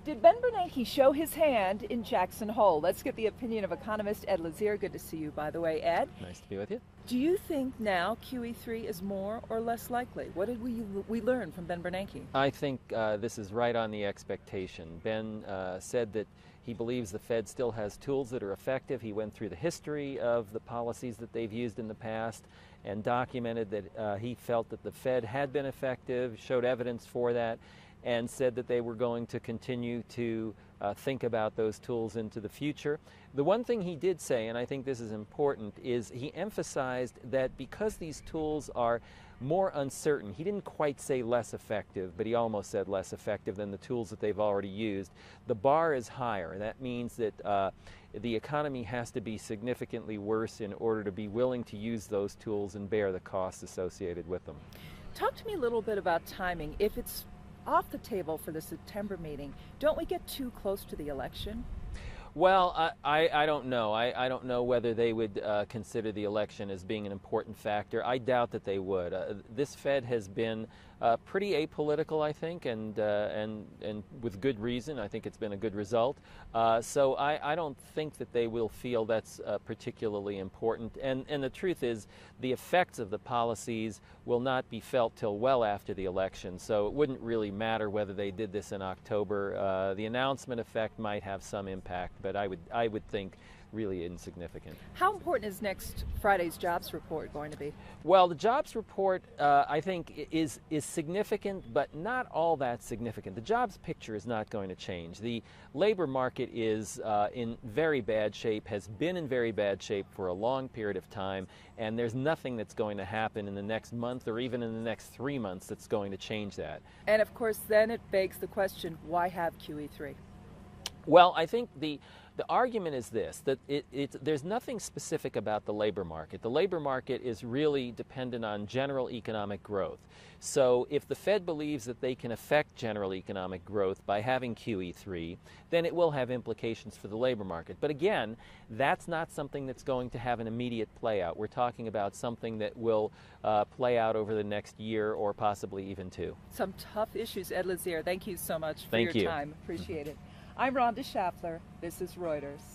Did Ben Bernanke show his hand in Jackson Hole? Let's get the opinion of economist Ed Lazier. Good to see you, by the way, Ed. Nice to be with you. Do you think now QE3 is more or less likely? What did we learn from Ben Bernanke? I think this is right on the expectation. Ben said that he believes the Fed still has tools that are effective. He went through the history of the policies that they've used in the past and documented that he felt that the Fed had been effective, showed evidence for that, and said that they were going to continue to think about those tools into the future. The one thing he did say, and I think this is important, is he emphasized that because these tools are more uncertain, he didn't quite say less effective, but he almost said less effective than the tools that they've already used. The bar is higher. That means that the economy has to be significantly worse in order to be willing to use those tools and bear the costs associated with them. Talk to me a little bit about timing. If it's off the table for the September meeting, don't we get too close to the election? Well, I don't know. I don't know whether they would consider the election as being an important factor. I doubt that they would. This Fed has been pretty apolitical, I think, and with good reason. I think it's been a good result. So I don't think that they will feel that's particularly important. And the truth is, the effects of the policies will not be felt till well after the election. So it wouldn't really matter whether they did this in October. The announcement effect might have some impact, but I would think really insignificant. How important is next Friday's jobs report going to be? Well, the jobs report, I think, is significant, but not all that significant. The jobs picture is not going to change. The labor market is in very bad shape, has been in very bad shape for a long period of time, and there's nothing that's going to happen in the next month or even in the next 3 months that's going to change that. And of course, then it begs the question, why have QE3? Well, I think the argument is this, that there's nothing specific about the labor market. The labor market is really dependent on general economic growth. So if the Fed believes that they can affect general economic growth by having QE3, then it will have implications for the labor market. But again, that's not something that's going to have an immediate play out. We're talking about something that will play out over the next year or possibly even two. Some tough issues. Ed Lazier, thank you so much for Thank your you. time. Appreciate it. I'm Rhonda Schaffler. This is Reuters.